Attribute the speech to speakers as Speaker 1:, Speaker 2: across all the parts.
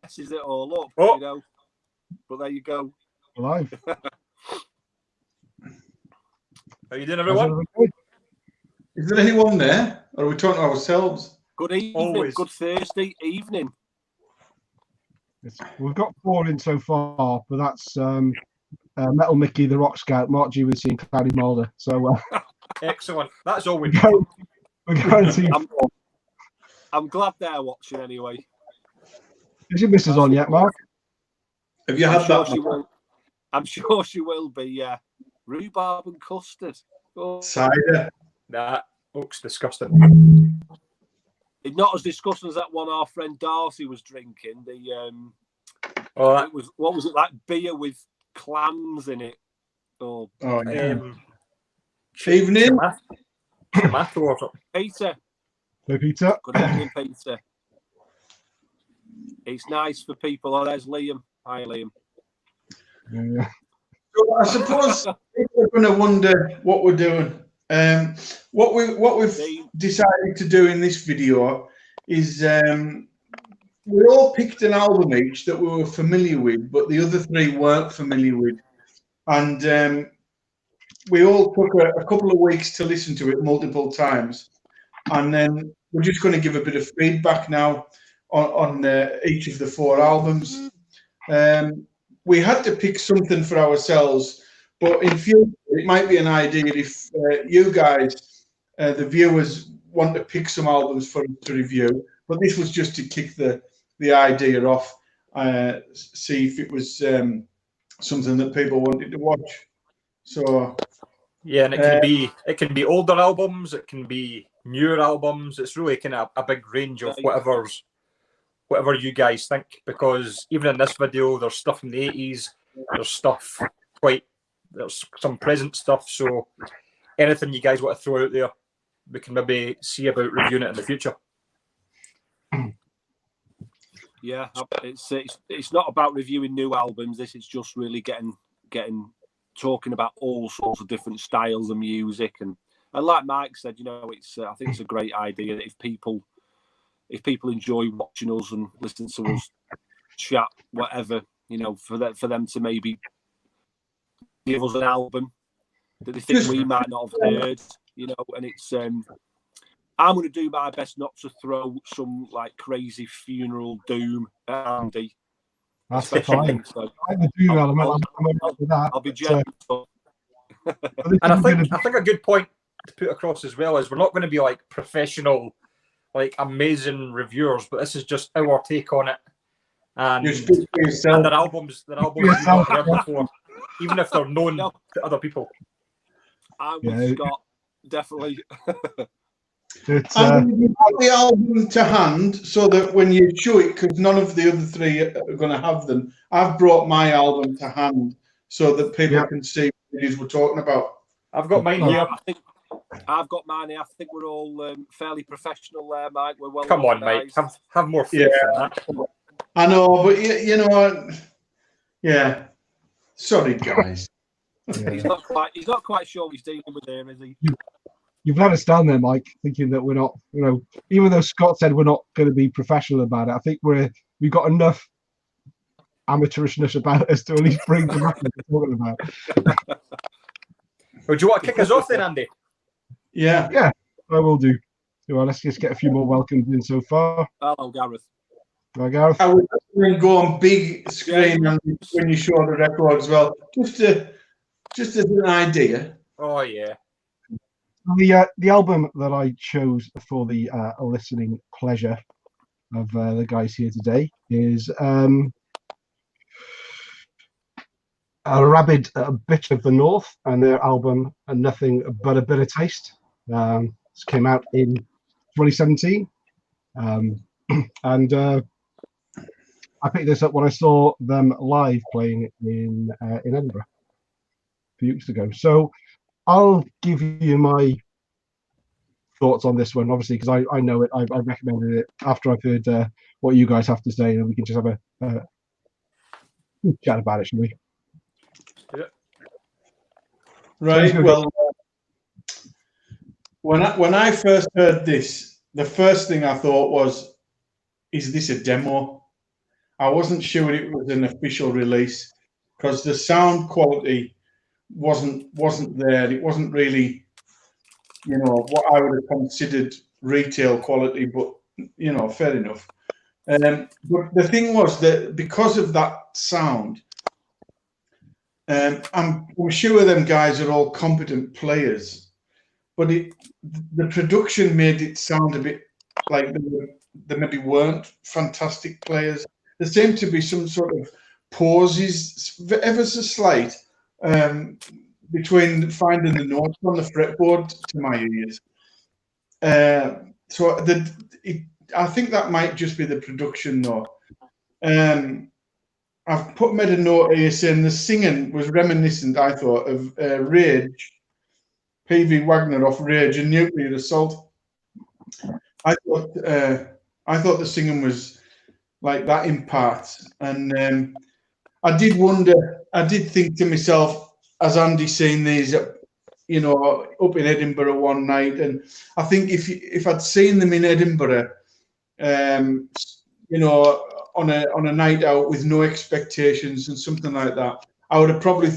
Speaker 1: messes it all up,
Speaker 2: Oh.
Speaker 1: you know. But there you go.
Speaker 3: Live.
Speaker 2: How you doing, everyone?
Speaker 4: Is there anyone there? Or are we talking to ourselves?
Speaker 1: Good evening.
Speaker 2: Always.
Speaker 1: Good Thursday evening.
Speaker 3: We've got 4 in so far, but that's Metal Mickey, the Rock Scout, Mark G with and Cloudy Mulder. So
Speaker 2: Excellent. That's all we need.
Speaker 3: we're guaranteed 4.
Speaker 1: I'm glad they're watching anyway.
Speaker 3: Is your missus on yet, Mark?
Speaker 4: Have you
Speaker 1: I'm
Speaker 4: had
Speaker 1: sure
Speaker 4: that?
Speaker 1: she will. I'm sure she will be. Yeah, rhubarb and custard. Oh,
Speaker 4: Cider.
Speaker 2: That looks disgusting.
Speaker 1: it's not as disgusting as that one our friend Darcy was drinking. The
Speaker 2: Oh,
Speaker 1: it was, what was it, like beer with clams in it? Oh,
Speaker 4: Yeah. Evening.
Speaker 2: Tomato or something.
Speaker 1: Peter.
Speaker 3: No pizza.
Speaker 1: Good evening, Peter. It's nice for people. Oh, there's Liam. Hi, Liam.
Speaker 3: Yeah.
Speaker 4: So I suppose people are going to wonder what we're doing. What we've decided to do in this video is we all picked an album each that we were familiar with, but the other 3 weren't familiar with, and we all took a couple of weeks to listen to it multiple times, and then we're just going to give a bit of feedback now on each of the 4 albums. We had to pick something for ourselves, but in future it might be an idea if you guys, the viewers, want to pick some albums for us to review. But this was just to kick the idea off, see if it was something that people wanted to watch. So
Speaker 2: yeah, and it can be older albums, it can be newer albums. It's really kind of a big range of whatever you guys think, because even in this video there's stuff from the 80s, there's some present stuff, so anything you guys want to throw out there, we can maybe see about reviewing it in the future.
Speaker 1: Yeah, it's not about reviewing new albums. This is just really getting talking about all sorts of different styles of music, and like Mike said, you know, I think it's a great idea that if people enjoy watching us and listen to us chat, whatever, you know, for them to maybe give us an album that they think we might not have heard, you know. And it's I'm going to do my best not to throw some like crazy funeral doom at Andy.
Speaker 3: That's fine.
Speaker 1: So
Speaker 3: I'll
Speaker 1: be gentle.
Speaker 2: And I think a good point to put across as well is we're not going to be like professional, like amazing reviewers, but this is just our take on it. And their albums we've not heard before, even if they're known to other people.
Speaker 1: I'm with Scott, definitely.
Speaker 4: And you have the album to hand so that when you show it, because none of the other 3 are going to have them, I've brought my album to hand so that people can see what it is we're talking about.
Speaker 2: I've got mine here.
Speaker 1: I've got mine here. I think we're all fairly professional there, Mike. We're well.
Speaker 2: Come on, Mike. Have more faith in that.
Speaker 4: I know, but you know what? Yeah. Sorry, guys.
Speaker 1: Yeah. He's not quite sure what he's dealing with here, is he?
Speaker 3: You've let us down there, Mike, thinking that we're not, you know, even though Scott said we're not going to be professional about it, I think we've got enough amateurishness about us to at least bring the back we're talking about.
Speaker 2: Well, do you want to kick us off then, Andy?
Speaker 4: Yeah.
Speaker 3: Yeah, I will do. Well, let's just get a few more welcomes in so far.
Speaker 1: Hello, Gareth.
Speaker 3: Hi, Gareth.
Speaker 4: I would go on big screen when you show the record as well, just as an idea.
Speaker 2: Oh, yeah.
Speaker 3: The album that I chose for the listening pleasure of the guys here today is Rabid, A Bit of the North, and their album Nothing But a Bitter Taste. This came out in 2017, and I picked this up when I saw them live playing in Edinburgh a few weeks ago. So I'll give you my thoughts on this one, obviously, because I know it. I recommended it after I've heard what you guys have to say, and we can just have a chat about it, shall we?
Speaker 2: Yeah.
Speaker 4: Right. Well, when I first heard this, the first thing I thought was, "Is this a demo?" I wasn't sure it was an official release because the sound quality wasn't there. It wasn't really, you know, what I would have considered retail quality, but you know, fair enough. But the thing was that because of that sound, I'm sure them guys are all competent players, but the production made it sound a bit like they maybe weren't fantastic players. There seemed to be some sort of pauses, ever so slight, between finding the notes on the fretboard to my ears. So I think that might just be the production note. I've made a note here saying the singing was reminiscent, I thought, of Rage, P.V. Wagner off Rage and Nuclear Assault. I thought the singing was like that in parts, and I did wonder. I did think to myself, as Andy seen these, you know, up in Edinburgh one night, and I think if I'd seen them in Edinburgh, you know, on a night out with no expectations and something like that, I would have probably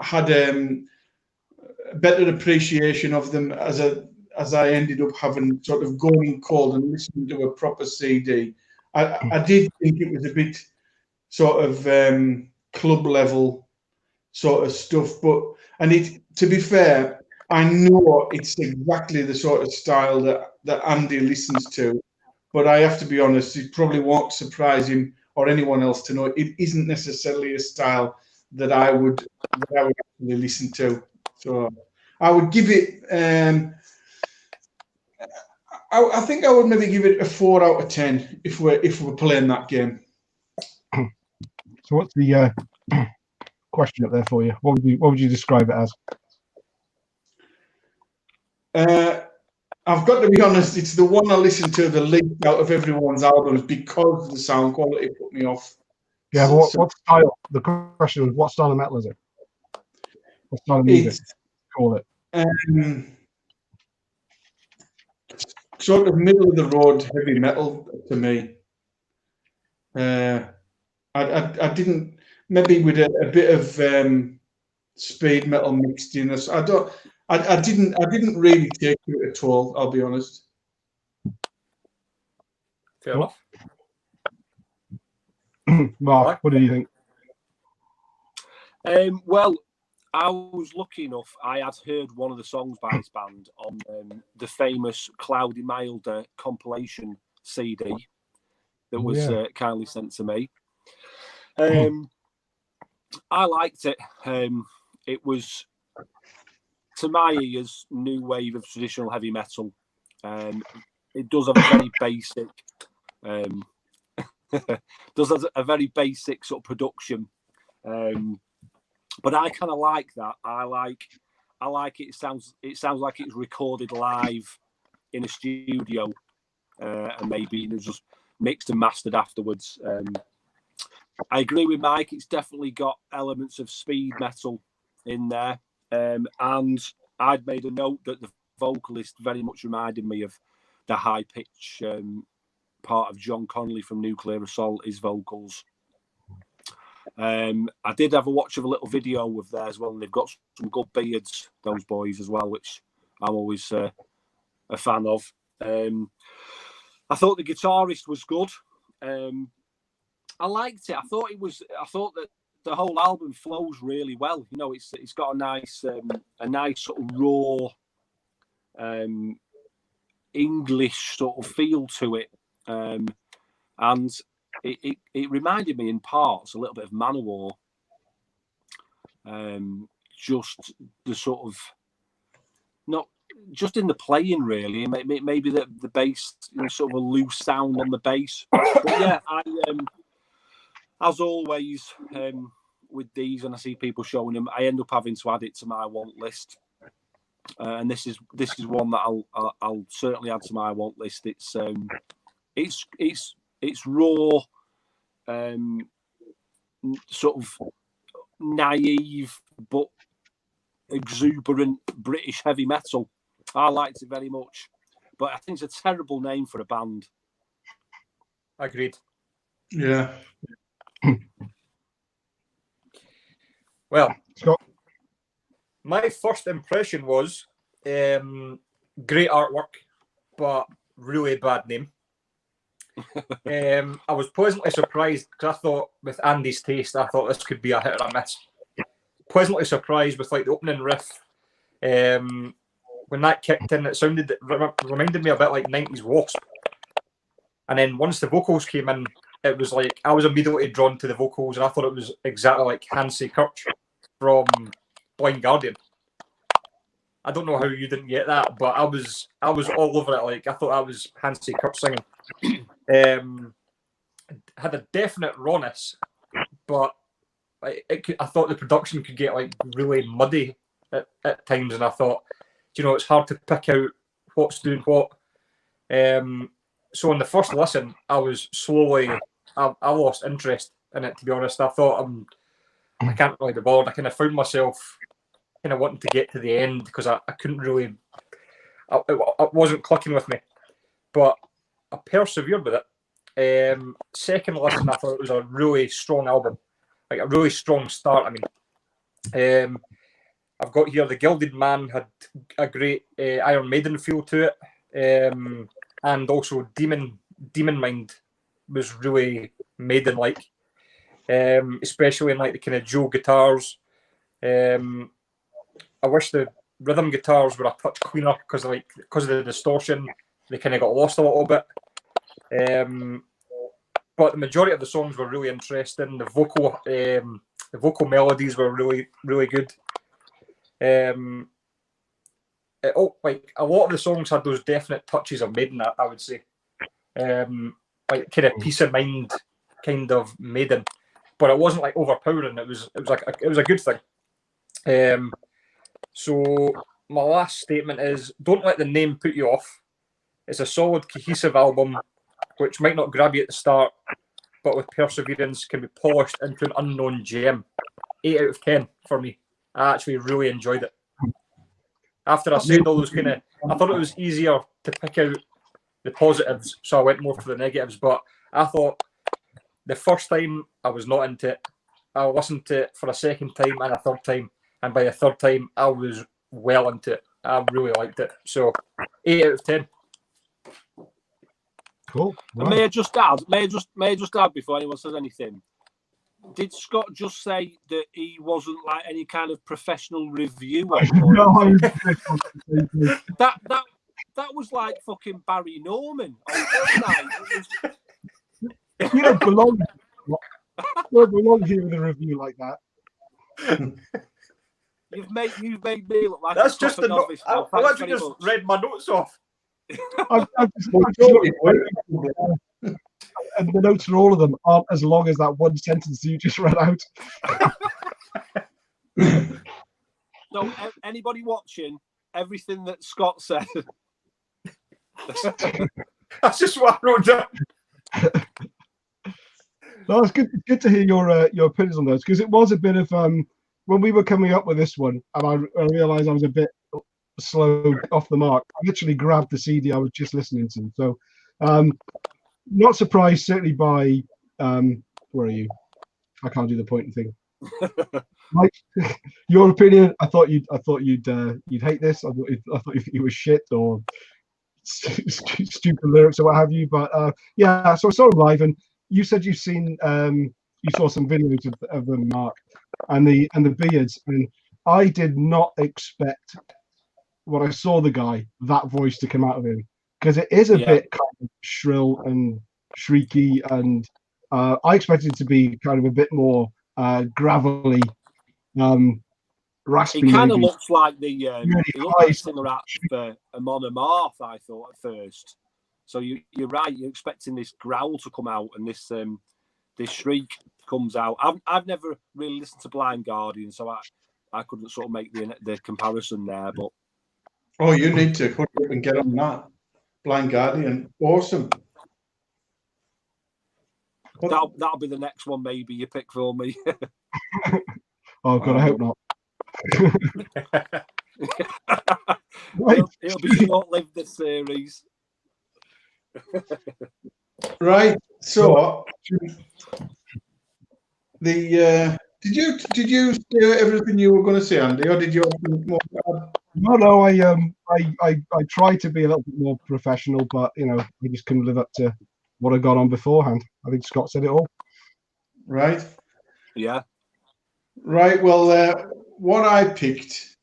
Speaker 4: had a better appreciation of them as I ended up having sort of going cold and listening to a proper CD. I did think it was a bit sort of club level sort of stuff, to be fair, I know it's exactly the sort of style that Andy listens to, but I have to be honest, it probably won't surprise him or anyone else to know it isn't necessarily a style that I would actually listen to. So I would give it. I think I would maybe give it a 4 out of 10 if we're playing that game.
Speaker 3: So what's the question up there for you? What would you describe it as?
Speaker 4: I've got to be honest, it's the one I listened to the least out of everyone's albums because the sound quality put me off.
Speaker 3: Yeah, but what style? The question was, what style of metal is it? What style of music? Call it.
Speaker 4: Sort of middle of the road heavy metal to me. I didn't, maybe with a bit of speed metal mixed in. I didn't really take it at all, I'll be honest.
Speaker 2: Fair enough.
Speaker 3: Mark, what do you think?
Speaker 1: Well, I was lucky enough, I had heard one of the songs by this band on the famous Cloudy Milder compilation CD that was kindly sent to me. I liked it. It was, to my ears, new wave of traditional heavy metal. It does have a very basic, sort of production. But I kind of like that. I like it. It sounds like it's recorded live in a studio, and maybe it was just mixed and mastered afterwards. I agree with Mike. It's definitely got elements of speed metal in there, and I'd made a note that the vocalist very much reminded me of the high pitch part of John Connolly from Nuclear Assault. His vocals. I did have a watch of a little video of theirs as well, and they've got some good beards, those boys as well, which I'm always a fan of. I thought the guitarist was good. I liked it. I thought that the whole album flows really well. You know, it's got a nice sort of raw English sort of feel to it, and it reminded me in parts a little bit of Manowar. Just the sort of, not just in the playing really, maybe the bass, you know, sort of a loose sound on the bass. But yeah, I as always with these, when I see people showing them, I end up having to add it to my want list. And this is one that I'll certainly add to my want list. It's raw, sort of naive but exuberant British heavy metal. I liked it very much, but I think it's a terrible name for a band.
Speaker 2: Agreed.
Speaker 4: Yeah.
Speaker 2: Well,
Speaker 3: Scott?
Speaker 2: My first impression was great artwork, but really bad name. I was pleasantly surprised because I thought, with Andy's taste, I thought this could be a hit or a miss. Pleasantly surprised with like the opening riff. When that kicked in, it reminded me a bit like 90s Wasp. And then once the vocals came in, it was like I was immediately drawn to the vocals, and I thought it was exactly like Hansi Kirch from Blind Guardian. I don't know how you didn't get that, but I was all over it. Like I thought that was Hansi Kirch singing. Had a definite rawness, but I thought the production could get like really muddy at times, and I thought, it's hard to pick out what's doing what. So on the first listen, I lost interest in it, to be honest. I thought I can't really be bothered. I kind of found myself kind of wanting to get to the end because I couldn't really, it wasn't clicking with me. But I persevered with it. Second listen, I thought it was a really strong album, like a really strong start. I mean, I've got here The Gilded Man had a great Iron Maiden feel to it, and also Demon Mind was really Maiden-like, especially in like the kind of Joe guitars. I wish the rhythm guitars were a touch cleaner because of the distortion. They kind of got lost a little bit. But the majority of the songs were really interesting. The vocal melodies were really, really good. Like a lot of the songs had those definite touches of Maiden, I would say. Like kind of peace of mind kind of Maiden, but it wasn't like overpowering. It was a good thing. So my last statement is: don't let the name put you off. It's a solid, cohesive album, which might not grab you at the start, but with perseverance can be polished into an unknown gem. 8 out of 10 for me. I actually really enjoyed it. After I said all those I thought it was easier to pick out the positives, so I went more for the negatives. But I thought the first time I was not into it. I listened to it for a second time and a third time, and by the third time I was well into it. I really liked it. So 8 out of 10.
Speaker 3: Cool.
Speaker 1: Right. May I just add before anyone says anything? Did Scott just say that he wasn't like any kind of professional reviewer?
Speaker 3: No,
Speaker 1: that was like fucking Barry Norman.
Speaker 3: You don't belong. You don't belong here with a review like that.
Speaker 1: You've made me look like
Speaker 2: that's just the novice. I've actually just read my notes off.
Speaker 3: And the notes for all of them aren't as long as that one sentence you just read out.
Speaker 1: So, anybody watching, everything that Scott said.
Speaker 2: That's just what I wrote down.
Speaker 3: No, it's good to hear your opinions on those, because it was a bit of when we were coming up with this one, and I realised I was a bit slow off the mark. I literally grabbed the CD I was just listening to. So, not surprised, certainly by where are you? I can't do the pointing thing. Mike, your opinion? I thought you'd hate this. I thought you was shit or stupid lyrics or what have you. But yeah, so I saw them live, and you said you saw some videos of them, Mark, and the beards, and I did not expect when I saw the guy that voice to come out of him, because it is a bit kind of shrill and shrieky, and I expected it to be kind of a bit more gravelly, raspy.
Speaker 1: He kind of looks like the singer at Amon Amarth, I thought at first. So you're right. You're expecting this growl to come out, and this shriek comes out. I've never really listened to Blind Guardian, so I couldn't sort of make the comparison there. But
Speaker 4: you need to hurry up and get on that. Blind Guardian, awesome.
Speaker 1: That'll be the next one, maybe you pick for me.
Speaker 3: Oh God, I hope not.
Speaker 1: It'll be short-lived, this series.
Speaker 4: Right. So the did you say everything you were going to say, Andy, or did you have something more to add?
Speaker 3: No. I tried to be a little bit more professional, but you know, I just couldn't live up to what I got on beforehand. I think Scott said it all.
Speaker 4: Right.
Speaker 1: Yeah.
Speaker 4: Right. Well, what I picked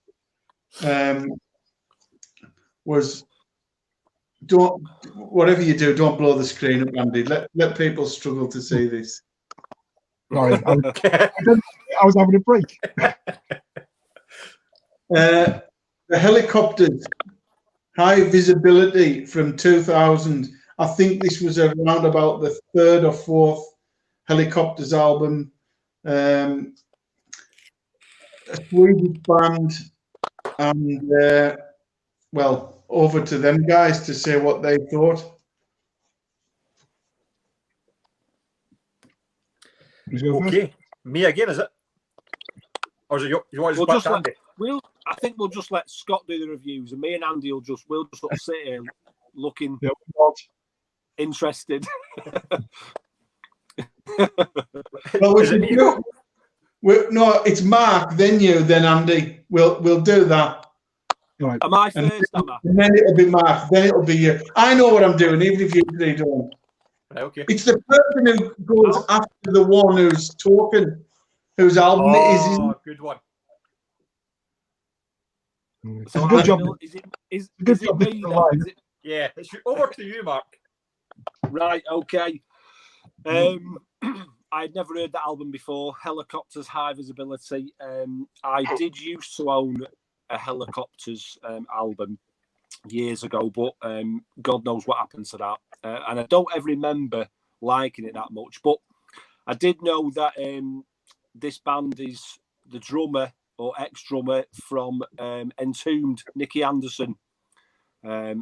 Speaker 4: was don't whatever you do, don't blow the screen up, Andy. Let people struggle to see this.
Speaker 3: Sorry, I was having a break.
Speaker 4: The helicopters, high visibility from 2000. I think this was around about the third or fourth Helicopters album. A Swedish band, and well, over to them guys to say what they thought.
Speaker 2: Okay, me again, is it? Or is it you want to
Speaker 1: We'll
Speaker 2: just Andy?
Speaker 1: I think we'll just let Scott do the reviews, and me and Andy we'll just sort of sit here looking interested.
Speaker 4: Well, no, it's Mark, then you, then Andy. We'll do that.
Speaker 3: Right.
Speaker 1: Am I first?
Speaker 4: And then it'll be Mark. Then it'll be you. I know what I'm doing, even if you three don't.
Speaker 2: Right, okay.
Speaker 4: It's the person who goes after the one who's talking, whose album it is.
Speaker 2: Oh, good one.
Speaker 3: So good job.
Speaker 1: Is
Speaker 3: Good
Speaker 1: it
Speaker 3: job.
Speaker 1: me then? Is it,
Speaker 2: Yeah, it's over to you, Mark.
Speaker 1: right, okay. I'd never heard that album before. Helicopters, High Visibility. I did used to own a Helicopters album years ago, but God knows what happened to that. And I don't ever remember liking it that much. But I did know that this band is the drummer or ex-drummer from Entombed, Nicky Anderson.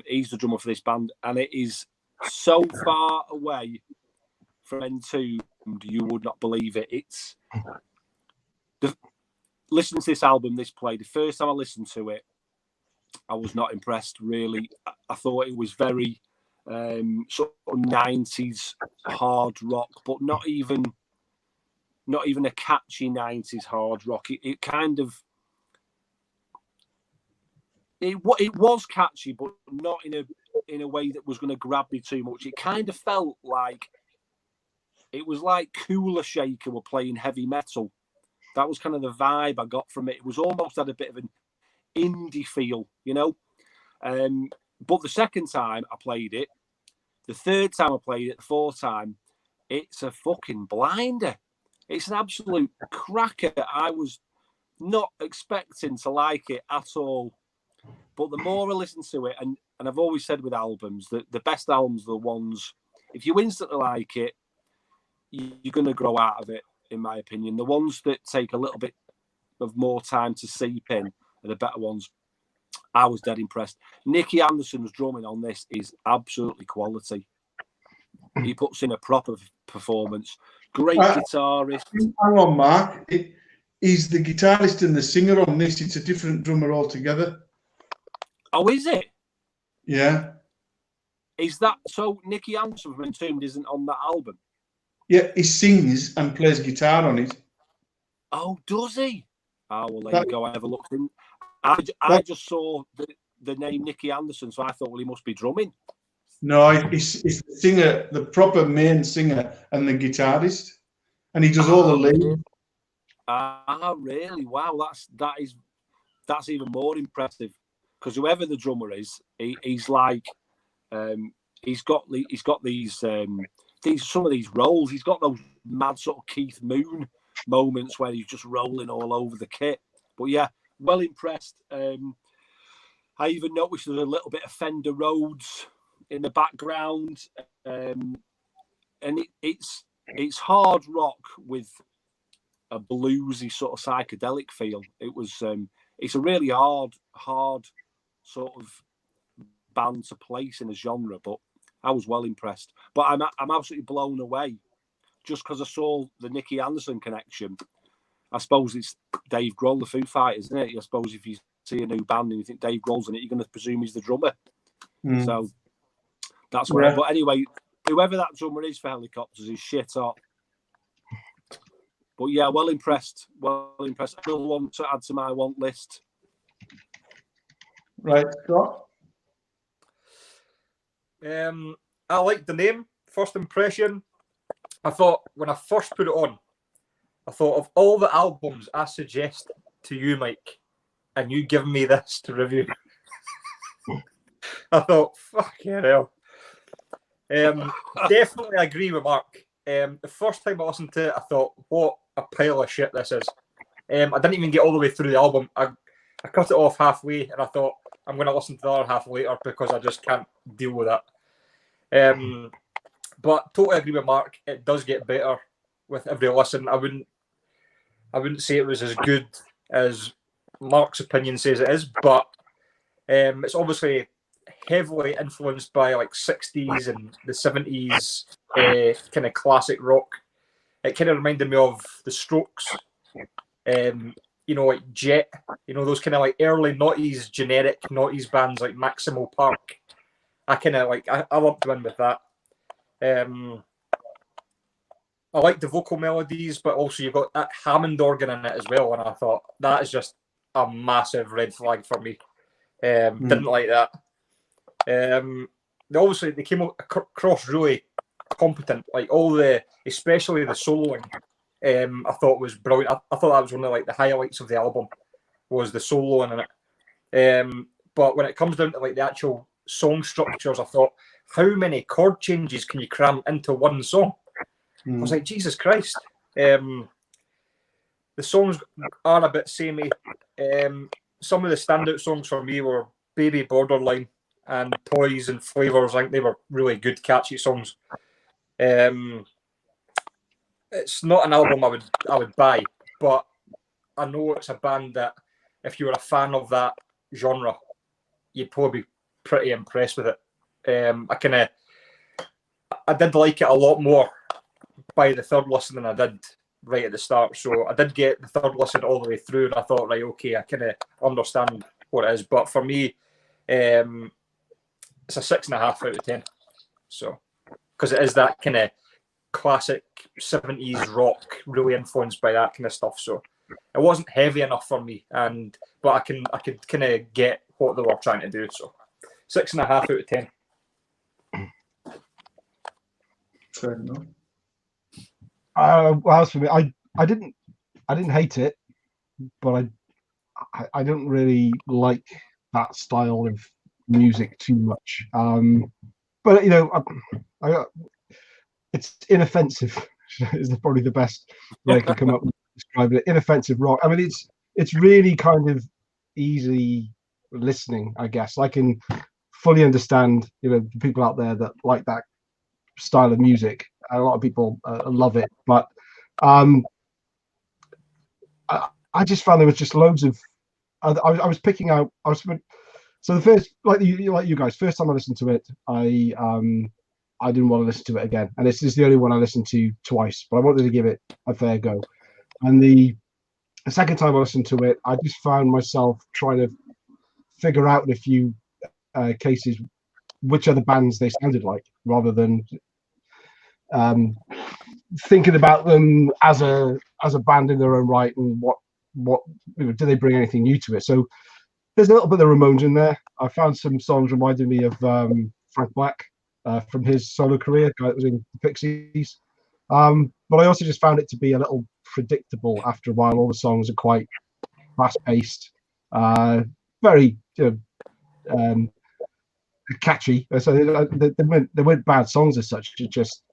Speaker 1: He's the drummer for this band, and it is so far away from Entombed, you would not believe it. It's listening to this album, this play. The first time I listened to it, I was not impressed. Really, I thought it was very sort of 90s hard rock, but not even a catchy 90s hard rock. It kind of it was catchy, but not in a way that was going to grab me too much. It kind of felt like it was like Cooler Shaker were playing heavy metal. That was kind of the vibe I got from it. It was almost had a bit of an indie feel, you know. But the second time I played it, the third time I played it, the fourth time, it's a fucking blinder. It's an absolute cracker. I was not expecting to like it at all. But the more I listen to it, and I've always said with albums that the best albums are the ones, if you instantly like it, you're going to grow out of it, in my opinion. The ones that take a little bit of more time to seep in are the better ones. I was dead impressed. Nicky Anderson's drumming on this is absolutely quality. He puts in a proper performance. Great guitarist.
Speaker 4: Hang on, Mark. He's the guitarist and the singer on this. It's a different drummer altogether.
Speaker 1: Oh, is it?
Speaker 4: Yeah.
Speaker 1: Is that so? Nicky Anderson from Entombed isn't on that album.
Speaker 4: Yeah, he sings and plays guitar on it.
Speaker 1: Oh, does he? Oh, well, there you go. I never looked in. I just saw the name Nicky Anderson, so I thought, well, he must be drumming.
Speaker 4: No, he's the singer, the proper main singer, and the guitarist, and he does all the lead.
Speaker 1: Really? Wow, that's even more impressive. Because whoever the drummer is, he's like, he's got these some of these rolls. He's got those mad sort of Keith Moon moments where he's just rolling all over the kit. But yeah, well impressed. I even noticed there's a little bit of Fender Rhodes in the background, and it's hard rock with a bluesy sort of psychedelic feel. It's a really hard sort of band to place in a genre, but I was well impressed. But I'm absolutely blown away just because I saw the Nicky Anderson connection. I suppose it's Dave Grohl, the Foo Fighters, isn't it? I suppose if you see a new band and you think Dave Grohl's in it, you're going to presume he's the drummer. So that's where. Yeah. But anyway, whoever that drummer is for Hellacopters is shit hot. But yeah, well impressed. Well impressed. Another one to add to my want list.
Speaker 4: Right, Scott.
Speaker 2: I like the name. First impression, I thought when I first put it on, I thought of all the albums I suggest to you, Mike, and you give me this to review. I thought, fucking hell. Definitely agree with Mark. The first time I listened to it, I thought, what a pile of shit this is. I didn't even get all the way through the album. I cut it off halfway, and I thought, I'm going to listen to the other half later because I just can't deal with that. But totally agree with Mark. It does get better with every listen. I wouldn't say it was as good as Mark's opinion says it is, but it's obviously heavily influenced by like 60s and the 70s kind of classic rock. It kind of reminded me of the Strokes, you know, like Jet, you know, those kind of like early noughties, generic noughties bands like Maximo Park. I kind of like, I lumped in with that. I like the vocal melodies, but also you've got that Hammond organ in it as well, and I thought that is just a massive red flag for me. Didn't like that. They came across really competent, like especially the soloing. I thought was brilliant. I thought that was one of like the highlights of the album was the soloing in it. But when it comes down to like the actual song structures, I thought, how many chord changes can you cram into one song? I was like, Jesus Christ. The songs are a bit samey. Some of the standout songs for me were Baby Borderline and Toys and Flavors. I think they were really good, catchy songs. It's not an album I would buy, but I know it's a band that if you were a fan of that genre, you'd probably be pretty impressed with it. I did like it a lot more by the third listen than I did right at the start. So I did get the third listen all the way through, and I thought, right, okay, I kind of understand what it is. But for me, it's a 6.5 out of 10. So because it is that kind of classic 70s rock, really influenced by that kind of stuff. So it wasn't heavy enough for me, but I could kind of get what they were trying to do. So 6.5 out of 10.
Speaker 4: Fair enough.
Speaker 3: Well, as for me, I didn't hate it, but I don't really like that style of music too much. But you know, it's inoffensive is probably the best way I can come up with describing it. Inoffensive rock. I mean, it's really kind of easy listening, I guess. I can fully understand, you know, the people out there that like that style of music. A lot of people love it, but I just found there was just loads of. I was picking out. So the first, like you guys, first time I listened to it, I didn't want to listen to it again, and this is the only one I listened to twice. But I wanted to give it a fair go, and the second time I listened to it, I just found myself trying to figure out in a few cases which other bands they sounded like, rather than thinking about them as a band in their own right, and what you know, do they bring anything new to it. So there's a little bit of Ramones in there. I found some songs reminding me of Frank Black from his solo career, guy that was in the Pixies. But I also just found it to be a little predictable after a while. All the songs are quite fast-paced, very catchy. So they weren't bad songs as such. It just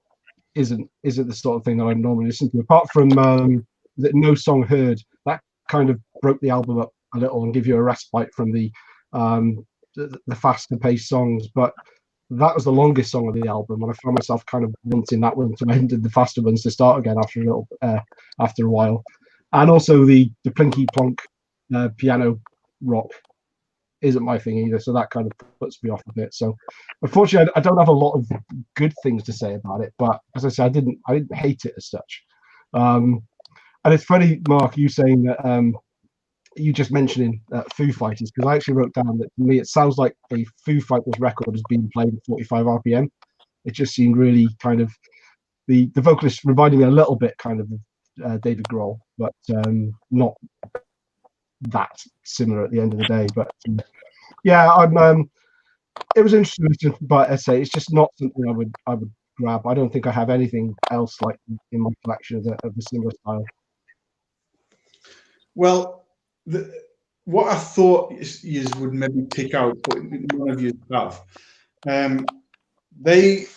Speaker 3: isn't the sort of thing that I normally listen to. Apart from No Song Heard, that kind of broke the album up a little and give you a respite from the faster paced songs. But that was the longest song of the album, and I found myself kind of wanting that one to end and the faster ones to start again after a while. And also the plinky plonk piano rock isn't my thing either, so that kind of puts me off a bit. So unfortunately, I don't have a lot of good things to say about it, but as I said, I didn't hate it as such. And it's funny, Mark, you saying that you just mentioning Foo Fighters, because I actually wrote down that to me it sounds like a Foo Fighters record is being played at 45 RPM. It just seemed really kind of the vocalist reminded me a little bit kind of David Grohl, but not that similar at the end of the day. But yeah, I'm. It was interesting, but I say it's just not something I would grab. I don't think I have anything else like in my collection of a similar style.
Speaker 4: Well, what I thought you would maybe pick out, but none of you have. They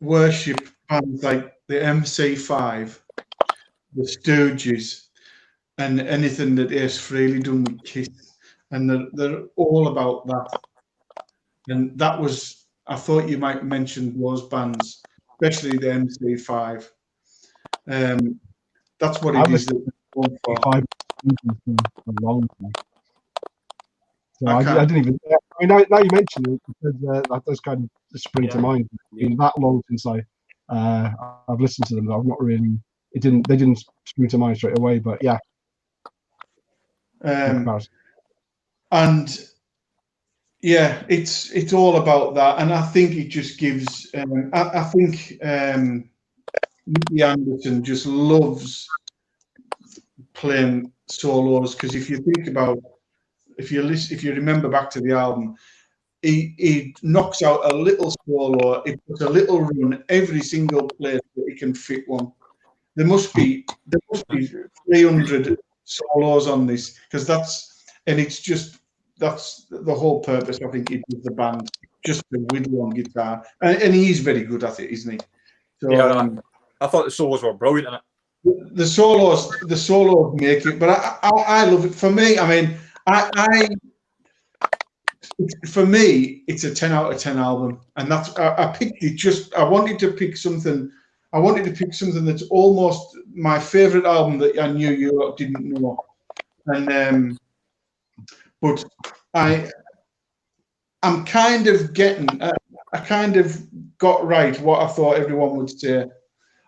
Speaker 4: worship bands like the MC5, the Stooges, and anything that Ace Frehley done with Kiss, and they're all about that. And that was, I thought you might mention those bands, especially the MC5. That's what it is that we're going for.
Speaker 3: A long time. So I didn't even. I mean, now you mention it, because that does kind of spring to mind. It's been that long since I've listened to them. I've not really. They didn't spring to mind straight away. But yeah.
Speaker 4: And yeah, it's all about that, and I think it just gives. I think Nicky Anderson just loves playing solos, because if you think about, if you remember back to the album, he knocks out a little solo, he puts a little run every single place that he can fit one. There must be 300 solos on this, because that's the whole purpose. I think, of the band, just to whittle on guitar, and he is very good at it, isn't he? So,
Speaker 2: yeah, I thought the solos were brilliant in it.
Speaker 4: The solos make it, but I love it. For me, I mean, for me, it's a 10 out of 10 album, and that's I picked it. I wanted to pick something. I wanted to pick something that's almost my favorite album that I knew you didn't know, and but I'm kind of getting. I kind of got right what I thought everyone would say.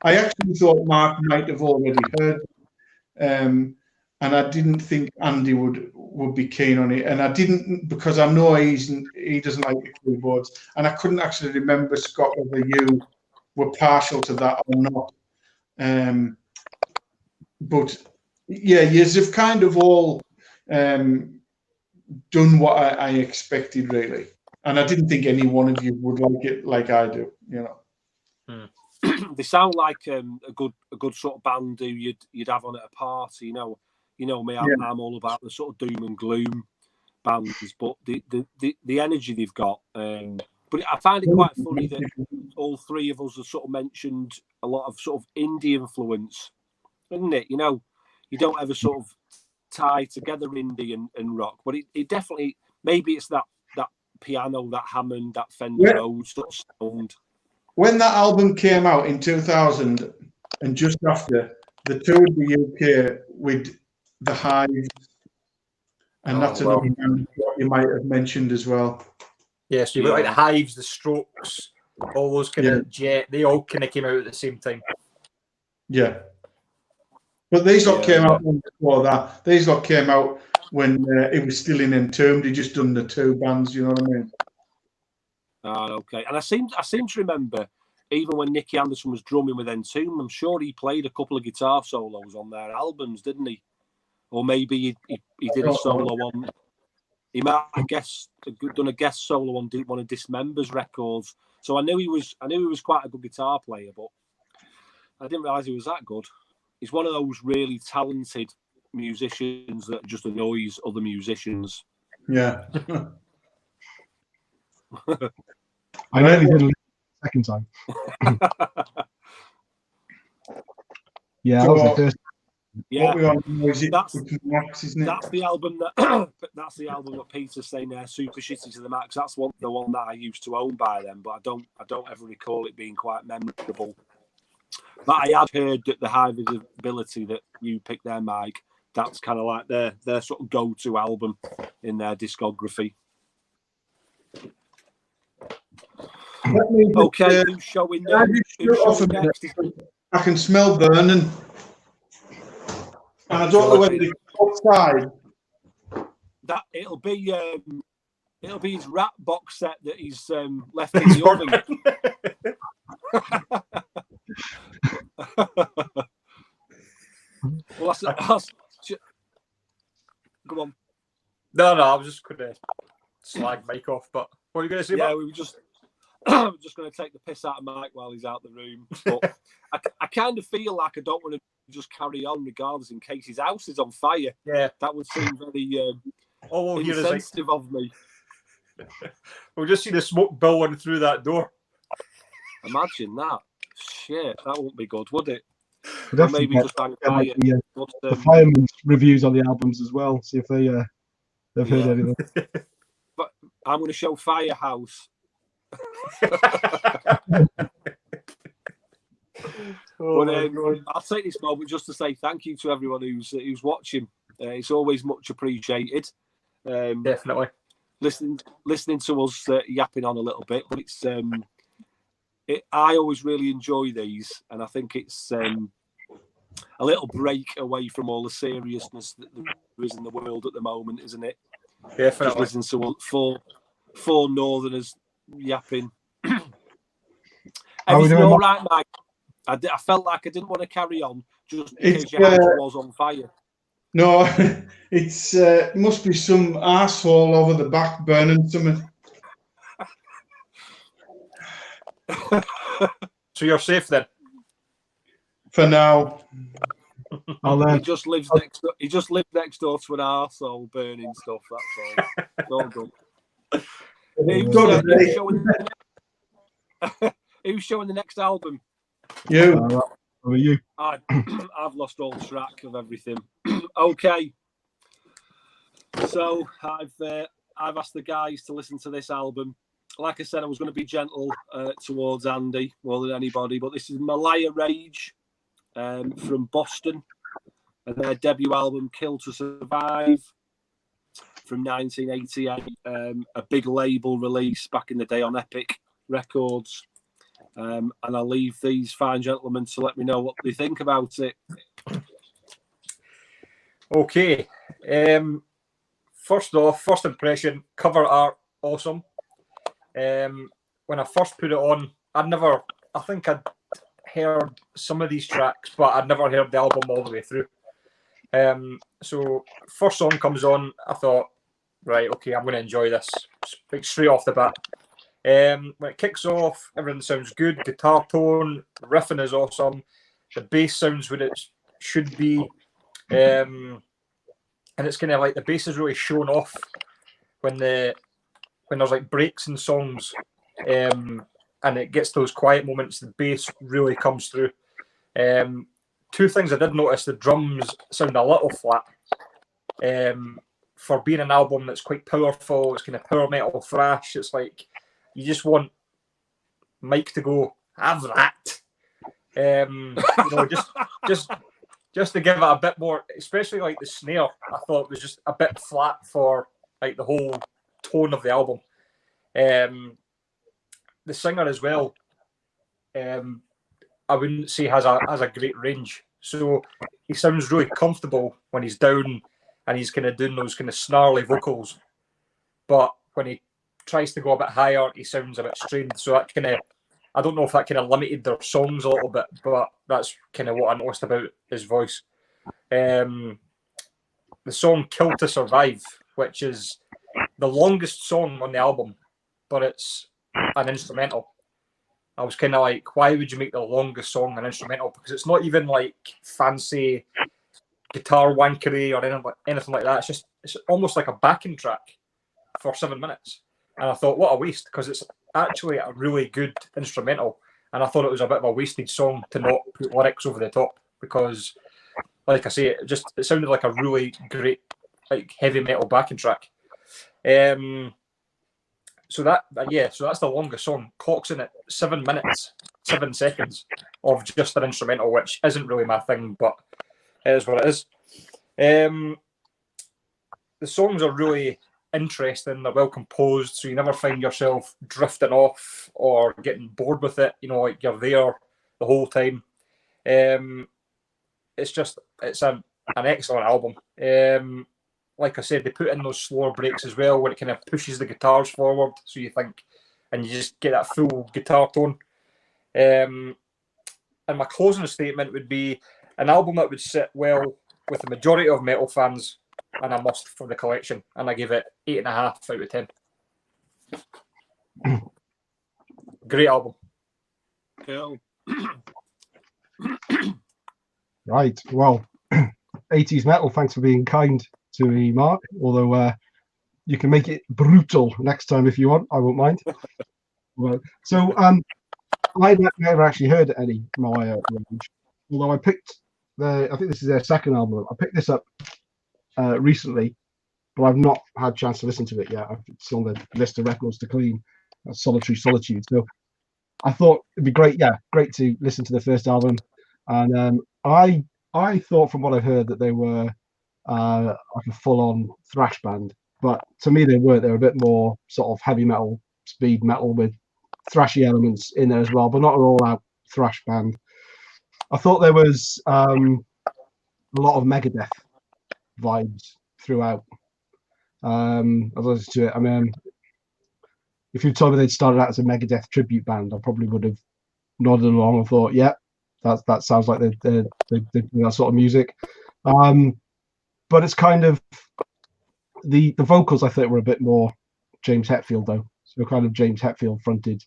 Speaker 4: I actually thought Mark might have already heard, and I didn't think Andy would be keen on it, and I didn't, because I know he doesn't like the keyboards, and I couldn't actually remember, Scott, whether you were partial to that or not. But yeah, you've kind of all done what I expected, really, and I didn't think any one of you would like it like I do, you know.
Speaker 1: They sound like a good sort of band who you'd have on at a party. You know me. I'm all about the sort of doom and gloom bands, but the energy they've got. But I find it quite funny that all three of us have sort of mentioned a lot of sort of indie influence, isn't it? You know, you don't ever sort of tie together indie and rock, but it definitely, maybe it's that piano, that Hammond, that Fender Rhodes sort of sound.
Speaker 4: When that album came out in 2000, and just after, they toured the UK with the Hives, and that's another band you might have mentioned as well.
Speaker 2: Yeah, so you've got like the Hives, the Strokes, all those kind of they all kind of came out at the same time.
Speaker 4: Yeah. But these lot came out before that. These lot came out when it was still in Entombed. He just done the two bands, you know what I mean?
Speaker 1: Oh, okay. And I seem to remember, even when Nicky Anderson was drumming with Entombed, I'm sure he played a couple of guitar solos on their albums, didn't he? Or maybe he did a solo on. He might have done a guest solo on one of Dismember's records. So I knew he was quite a good guitar player, but I didn't realise he was that good. He's one of those really talented musicians that just annoys other musicians.
Speaker 4: Yeah.
Speaker 3: I nearly did it the second time. Yeah, that was the first.
Speaker 1: Yeah,
Speaker 4: that's
Speaker 1: the album that Peter's saying there, Super Shitty to the Max. That's the one that I used to own by them, but I don't ever recall it being quite memorable. But I had heard that the High Visibility that you picked there, Mike, that's kind of like their sort of go-to album in their discography. Okay, who's showing next?
Speaker 4: I can smell burning. And I don't know whether it's outside.
Speaker 1: That it'll be his Rat box set that he's left in the oven. Well, go on.
Speaker 2: No, I was just going to slag Mike off, but what are you going to say?
Speaker 1: Yeah, we were just going to take the piss out of Mike while he's out the room. But I kind of feel like I don't want to just carry on regardless in case his house is on fire.
Speaker 2: Yeah.
Speaker 1: That would seem very insensitive of me.
Speaker 2: We'll just see the smoke billowing through that door.
Speaker 1: Imagine that. Shit, that won't be good, would it?
Speaker 3: We'll
Speaker 1: maybe just hang fire.
Speaker 3: The firemen's reviews on the albums as well. See if they've heard anything.
Speaker 1: But I'm going to show Firehouse. I'll take this moment just to say thank you to everyone who's watching. It's always much appreciated.
Speaker 2: Definitely
Speaker 1: listening to us yapping on a little bit, but it's I always really enjoy these, and I think it's a little break away from all the seriousness that there is in the world at the moment, isn't it?
Speaker 2: Definitely.
Speaker 1: Just listening to four Northerners yapping. Everything all right, Mike? I felt like I didn't want to carry on just because your house was on fire.
Speaker 4: No, it's must be some arsehole over the back burning something.
Speaker 2: So you're safe then?
Speaker 4: For now.
Speaker 1: He just lives next door. He just lives next door to an arsehole burning stuff. That's all. It's all good. Who's showing the next album?
Speaker 4: You.
Speaker 3: How are you?
Speaker 1: I've lost all track of everything. Okay. So I've asked the guys to listen to this album. Like I said, I was going to be gentle towards Andy more than anybody, but this is Meliah Rage from Boston, and their debut album Kill to Survive from 1988, a big label release back in the day on Epic Records. And I'll leave these fine gentlemen to let me know what they think about it.
Speaker 2: Okay. First off, first impression, cover art, awesome. When I first put it on, I think I'd heard some of these tracks, but I'd never heard the album all the way through. So first song comes on, I thought, right, okay, I'm going to enjoy this straight off the bat. When it kicks off, everything sounds good. Guitar tone, riffing is awesome. The bass sounds what it should be. And it's kind of like the bass is really shown off when there's like breaks in songs, and it gets those quiet moments. The bass really comes through. Two things I did notice: the drums sound a little flat. For being an album that's quite powerful, it's kind of power metal thrash. It's like you just want Mike to go, have that. Just to give it a bit more, especially like the snare, I thought it was just a bit flat for like the whole tone of the album. The singer as well, I wouldn't say has a great range. So he sounds really comfortable when he's down and he's kind of doing those kind of snarly vocals. But when he tries to go a bit higher, he sounds a bit strained. So that kind of, I don't know if that kind of limited their songs a little bit, but that's kind of what I noticed about his voice. The song Kill to Survive, which is the longest song on the album, but it's an instrumental. I was kind of like, why would you make the longest song an instrumental? Because it's not even like fancy guitar wankery or anything like that. It's almost like a backing track for 7 minutes. And I thought, what a waste, because it's actually a really good instrumental. And I thought it was a bit of a wasted song to not put lyrics over the top, because, like I say, it sounded like a really great, like, heavy metal backing track. So that's the longest song. Clocks in at 7 minutes, 7 seconds of just an instrumental, which isn't really my thing, but it is what it is. The songs are really interesting. They're well composed, so you never find yourself drifting off or getting bored with it. You know, like you're there the whole time. It's an excellent album. Like I said, they put in those slower breaks as well, where it kind of pushes the guitars forward, so you think, and you just get that full guitar tone. And my closing statement would be an album that would sit well with the majority of metal fans and a must for the collection. And I give it 8.5 out of 10. Great album.
Speaker 1: Cool.
Speaker 3: Right. Well, 80s metal. Thanks for being kind to me, Mark. Although you can make it brutal next time if you want. I won't mind. Well, so I never actually heard any Meliah range. Although I picked I think this is their second album. I picked this up recently, but I've not had a chance to listen to it yet. It's on the list of records to clean. Solitary Solitude. So I thought it'd be great. Yeah, great to listen to the first album. And I thought from what I've heard that they were like a full-on thrash band, but to me they weren't. They were a bit more sort of heavy metal, speed metal with thrashy elements in there as well, but not an all-out thrash band. I thought there was a lot of Megadeth vibes throughout. I listened to it. I mean, if you told me they'd started out as a Megadeth tribute band, I probably would have nodded along and thought, yeah, that sounds like they do that sort of music. But it's kind of the vocals I thought were a bit more James Hetfield though. So kind of James Hetfield fronted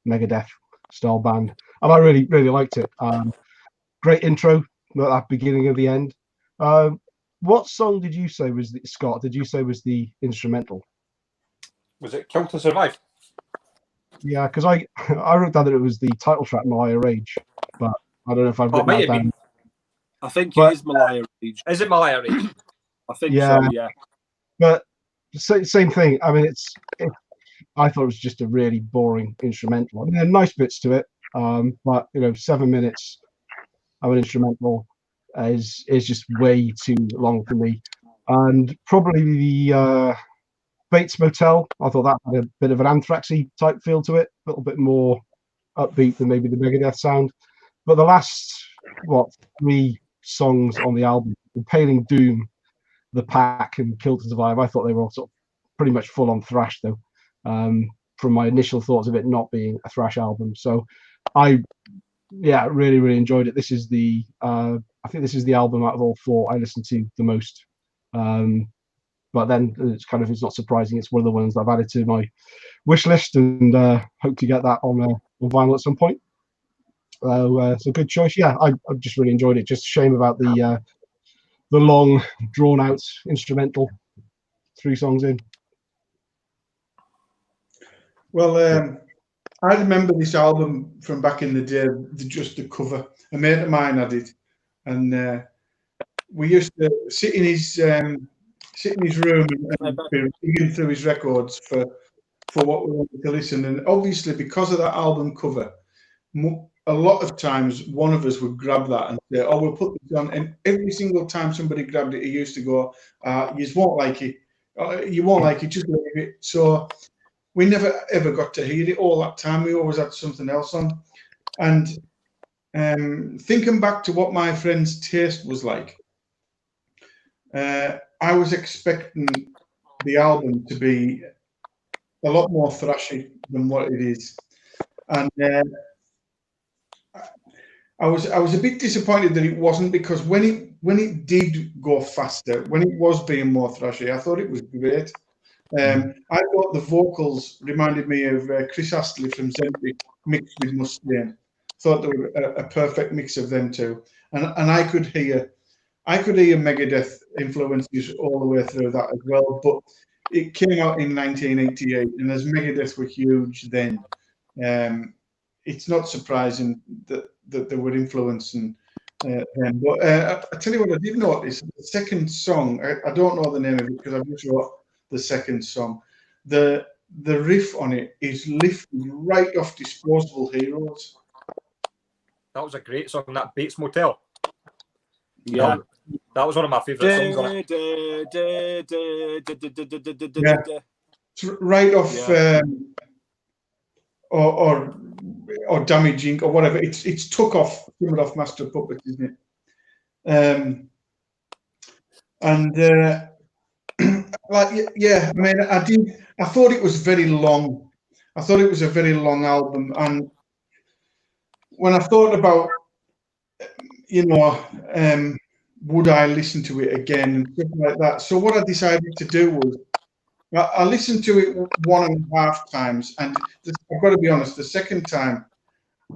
Speaker 3: Megadeth style band. And I really, really liked it. Great intro, that beginning of the end. What song did you say was Scott? Did you say was the instrumental?
Speaker 2: Was it Kill to Survive?
Speaker 3: Yeah, because I wrote down that it was the title track, Meliah Rage, but I don't know if I've written that down.
Speaker 1: I think it is Meliah Rage.
Speaker 2: Is it Meliah Rage?
Speaker 1: I think so, yeah.
Speaker 3: But same thing. I mean, I thought it was just a really boring instrumental. I mean, there are nice bits to it, but 7 minutes of an instrumental is just way too long for me. And probably the Bates Motel, I thought that had a bit of an Anthraxy type feel to it, a little bit more upbeat than maybe the Megadeth sound. But the last 3 songs on the album, Impaling Doom, The Pack, and Kill to Survive, I thought they were all sort of pretty much full on thrash though, from my initial thoughts of it not being a thrash album. So I really, really enjoyed it. This is I think this is the album out of all 4 I listened to the most. But then it's not surprising. It's one of the ones that I've added to my wish list and hope to get that on vinyl at some point. It's a good choice. Yeah, I just really enjoyed it. Just a shame about the long, drawn out instrumental 3 songs in.
Speaker 4: Well, I remember this album from back in the day, just the cover. A mate of mine had it, and we used to sit in his room and be reading through his records for what we wanted to listen. And obviously, because of that album cover, a lot of times one of us would grab that and say, "Oh, we'll put this on." And every single time somebody grabbed it, he used to go, "You won't like it. You won't like it. Just leave it." So we never ever got to hear it all that time. We always had something else on. And thinking back to what my friend's taste was like, I was expecting the album to be a lot more thrashy than what it is, and I was a bit disappointed that it wasn't, because when it did go faster, when it was being more thrashy, I thought it was great. I thought the vocals reminded me of Chris Astley from Zentric mixed with Mustaine. Thought they were a perfect mix of them two, and I could hear Megadeth influences all the way through that as well. But it came out in 1988, and as Megadeth were huge then, it's not surprising that they were influencing them. But I tell you what, I did notice the second song. I don't know the name of it because I've just wrote the second song. The riff on it is lifted right off Disposable Heroes.
Speaker 2: That was a great song, that Bates Motel.
Speaker 1: Yeah.
Speaker 2: That was one of my favourite songs on it.
Speaker 4: Yeah. It's right off, or Damage Inc. or whatever. It's took off, coming off Master of Puppets, isn't it? I mean, I thought it was very long. I thought it was a very long album, and when I thought about, would I listen to it again and stuff like that. So what I decided to do was I listened to it 1.5 times, and I've got to be honest, the second time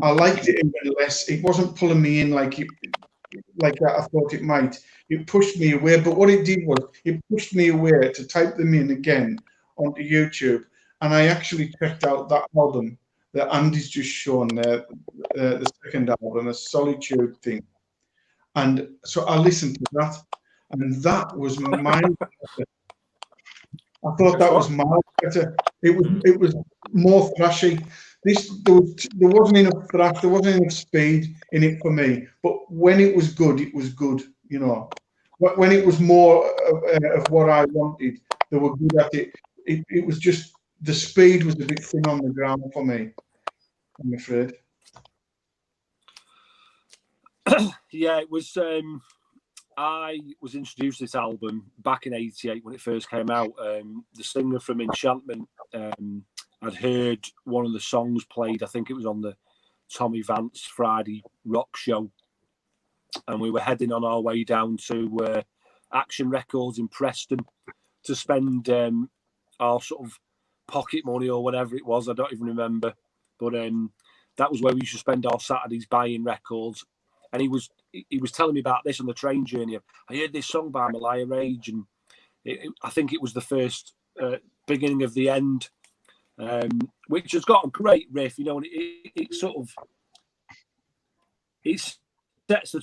Speaker 4: I liked it even less. It wasn't pulling me in like that I thought it might. It pushed me away, but what it did was it pushed me away to type them in again onto YouTube, and I actually checked out that album that Andy's just shown there, the second album, a Solitude thing. And so I listened to that, and that was miles better. I thought that was miles better. It was more thrashy. There wasn't enough thrash, there wasn't enough speed in it for me. But when it was good, it was good. When it was more of what I wanted, they were good at it. It was just the speed was a bit thin on the ground for me, I'm afraid.
Speaker 1: Yeah, it was. I was introduced to this album back in '88 when it first came out. The singer from Enchantment, I'd heard one of the songs played. I think it was on the Tommy Vance Friday Rock Show, and we were heading on our way down to Action Records in Preston to spend our sort of pocket money or whatever it was. I don't even remember, but that was where we used to spend our Saturdays buying records. And he was telling me about this on the train journey. I heard this song by Meliah Rage, and I think it was the first beginning of the end, which has got a great riff, and it sort of sets the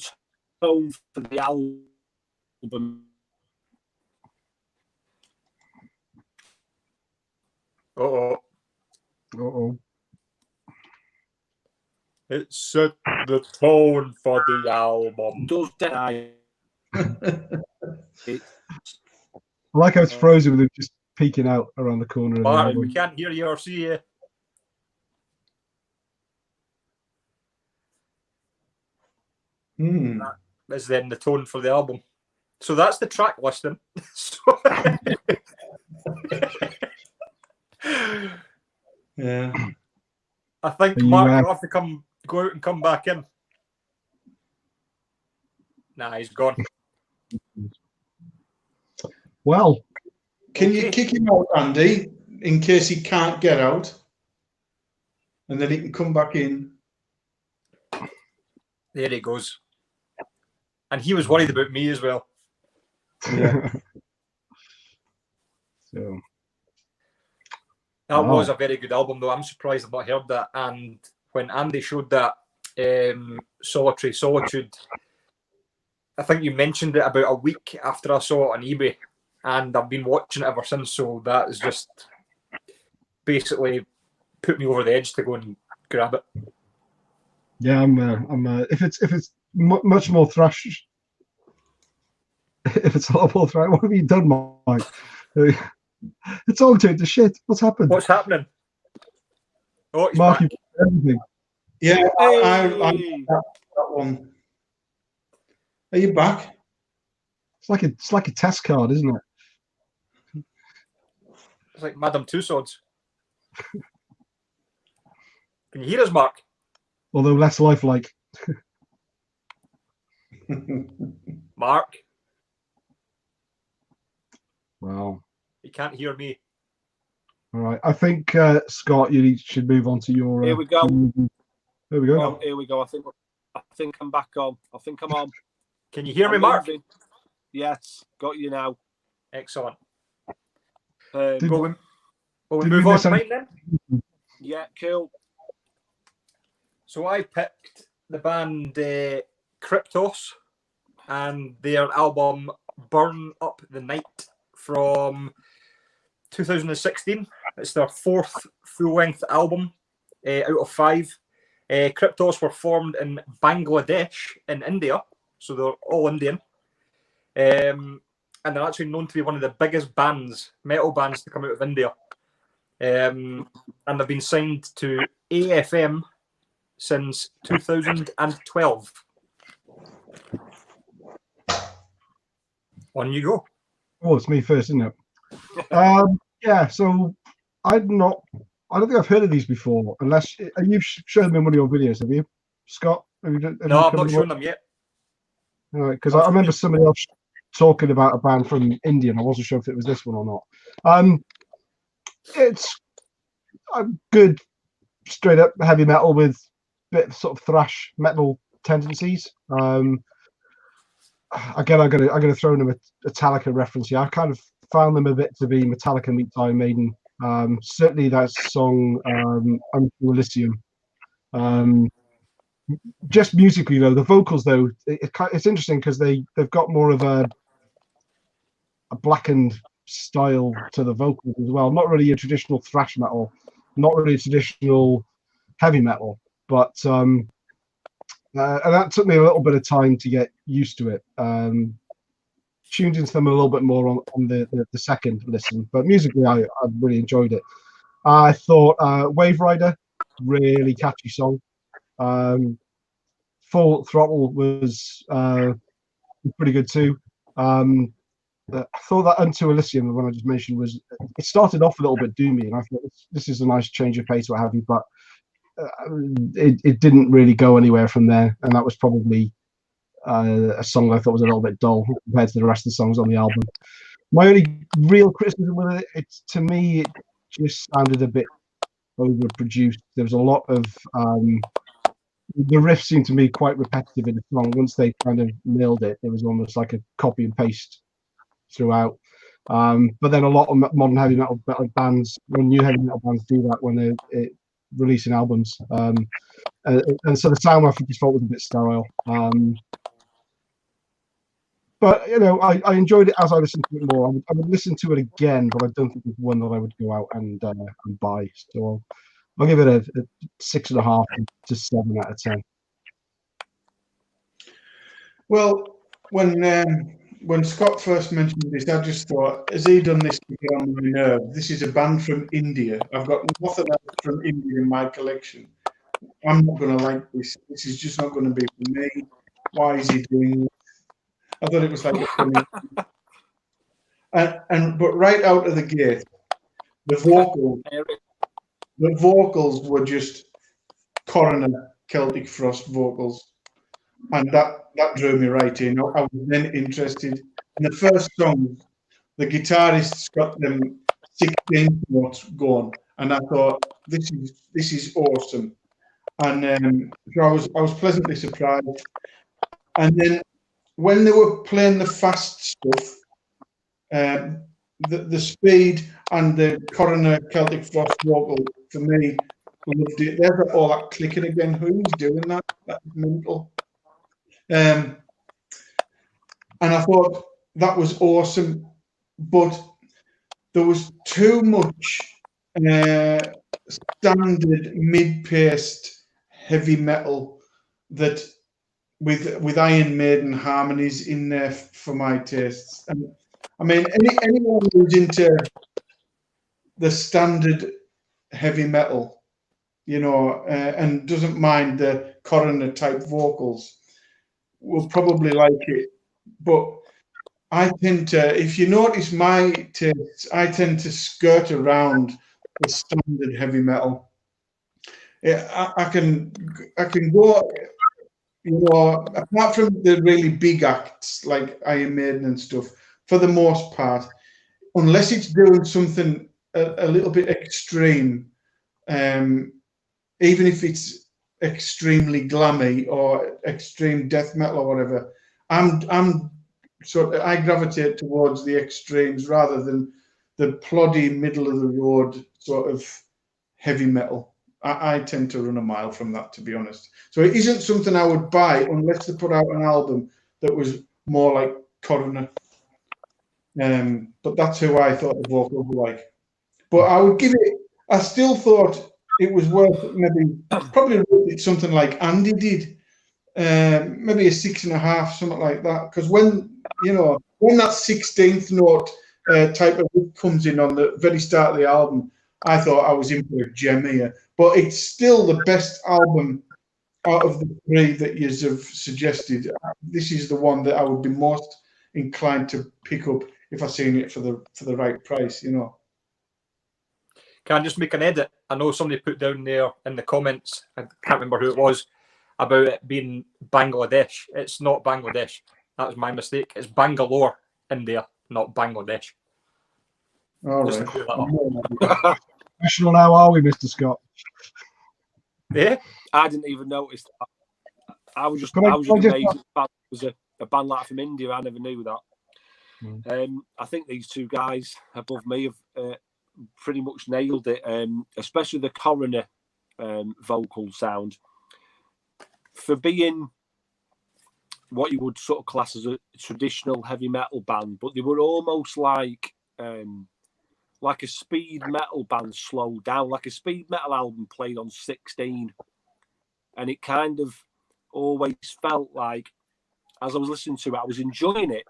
Speaker 1: tone for the album.
Speaker 3: Uh-oh.
Speaker 2: It set the tone for the album.
Speaker 1: Does deny
Speaker 3: I like how it's frozen with it just peeking out around the corner.
Speaker 2: Mark, we can't hear you or see you. That is then the tone for the album. So that's the track listing.
Speaker 4: Yeah.
Speaker 2: I think Mark will have to go out and come back in. Nah, he's gone.
Speaker 3: Well,
Speaker 4: can you kick him out, Andy, in case he can't get out, and then he can come back in?
Speaker 2: There he goes. And he was worried about me as well.
Speaker 3: Yeah. So
Speaker 2: that was a very good album, though. I'm surprised I've not heard that. And when Andy showed that Solitary Solitude, I think you mentioned it about a week after I saw it on eBay, and I've been watching it ever since. So that is just basically put me over the edge to go and grab it.
Speaker 3: Yeah, I'm. If it's much more thrash, if it's a lot more thrash, what have you done, Mike? It's all turned to shit. What's happened?
Speaker 2: What's happening? Oh, he's
Speaker 3: Mark,
Speaker 2: back.
Speaker 3: Everything.
Speaker 4: Yeah, I that one. Are you back?
Speaker 3: It's like a test card, isn't it?
Speaker 2: It's like Madame Tussauds. Can you hear us, Mark?
Speaker 3: Although less lifelike.
Speaker 2: Mark?
Speaker 3: Wow.
Speaker 2: You can't hear me.
Speaker 3: All right. I think, Scott, you should move on to your...
Speaker 1: Here we go.
Speaker 3: There we go.
Speaker 1: Oh, here we go. I think I'm back on. I think I'm on.
Speaker 2: Can you hear me, Mark?
Speaker 1: Moving. Yes, got you now.
Speaker 2: Excellent.
Speaker 1: Will
Speaker 2: we move on right then?
Speaker 1: Yeah, cool.
Speaker 2: So I picked the band Kryptos and their album Burn Up the Night from 2016. It's their fourth full-length album out of 5. Kryptos were formed in Bangladesh in India, so they're all Indian. And they're actually known to be one of the biggest metal bands to come out of India. And they've been signed to AFM since 2012. On you go.
Speaker 3: Oh, it's me first, isn't it? Yeah, so I don't think I've heard of these before, unless you've shown me one of your videos, have you? Scott?
Speaker 2: No, I've not shown them yet.
Speaker 3: Because I remember somebody else talking about a band from India, and I wasn't sure if it was this one or not. It's a good, straight up heavy metal with a bit of sort of thrash metal tendencies. Again, I'm gonna throw in a Metallica reference here. I kind of found them a bit to be Metallica meets Iron Maiden. Certainly that song Unto Elysium. Just musically though, the vocals though, it's interesting because they've got more of a blackened style to the vocals as well. Not really a traditional thrash metal, not really a traditional heavy metal, but and that took me a little bit of time to get used to it. Tuned into them a little bit more on the second listen, but musically I really enjoyed it. I thought Wave Rider, really catchy song. Full Throttle was pretty good too. I thought that Unto Elysium, the one I just mentioned, it started off a little bit doomy, and I thought this is a nice change of pace, what have you, but it didn't really go anywhere from there, and that was probably a song I thought was a little bit dull compared to the rest of the songs on the album. My only real criticism with it, to me, it just sounded a bit overproduced. There was a lot of the riffs seemed to me quite repetitive in the song. Once they kind of nailed it, it was almost like a copy and paste throughout. But then a lot of modern heavy metal bands, or new heavy metal bands, do that when they're releasing albums. And so the sound I just thought was a bit sterile. But you know, I enjoyed it as I listened to it more. I would listen to it again, but I don't think it's one that I would go out and buy. So I'll give it a 6.5 to 7 out of 10.
Speaker 4: Well, when Scott first mentioned this, I just thought, has he done this to get on my nerve? This is a band from India. I've got nothing else from India in my collection. I'm not going to like this. This is just not going to be for me. Why is he doing this? I thought it was like a funny. But right out of the gate, the vocals were just Coroner Celtic Frost vocals, and that drew me right in. I was then interested. In the first song, the guitarist's got them 16 notes going, and I thought this is awesome. And so I was pleasantly surprised. And then when they were playing the fast stuff, the speed and the Coroner Celtic Frost vocal, for me, loved it. There's all that clicking again. Who's doing that? That's mental. And I thought that was awesome, but there was too much standard mid-paced heavy metal that with Iron Maiden harmonies in there for my tastes. And I mean, anyone who's into the standard heavy metal, you know, and doesn't mind the coroner type vocals, will probably like it. But I tend to, if you notice my tastes, I tend to skirt around the standard heavy metal. Yeah, I can go, you know, apart from the really big acts like Iron Maiden and stuff, for the most part, unless it's doing something a little bit extreme, even if it's extremely glammy or extreme death metal or whatever, I gravitate towards the extremes rather than the ploddy middle of the road sort of heavy metal. I tend to run a mile from that, to be honest. So it isn't something I would buy unless they put out an album that was more like Coroner. But that's who I thought the vocals were like. But I would give it, I still thought it was worth probably something like Andy did. Maybe a 6.5, something like that. Because when that 16th note type of riff comes in on the very start of the album, I thought I was in for a gem here. But it's still the best album out of the 3 that you have suggested. This is the one that I would be most inclined to pick up if I seen it for the right price, you know.
Speaker 2: Can I just make an edit? I know somebody put down there in the comments, I can't remember who it was, about it being Bangladesh. It's not Bangladesh. That was my mistake. It's Bangalore, India, not Bangladesh.
Speaker 4: All
Speaker 2: Just to
Speaker 4: right.
Speaker 2: clear that up.
Speaker 3: Professional now, are we, Mr. Scott?
Speaker 2: Yeah.
Speaker 1: I didn't even notice that. I was just
Speaker 3: Can I
Speaker 1: amazed
Speaker 3: just-
Speaker 1: that it was a band like from India. I never knew that. I think these two guys above me have pretty much nailed it, especially the coroner vocal sound. For being what you would sort of class as a traditional heavy metal band, but they were almost like a speed metal band slowed down, like a speed metal album played on 16. And it kind of always felt like, as I was listening to it, I was enjoying it,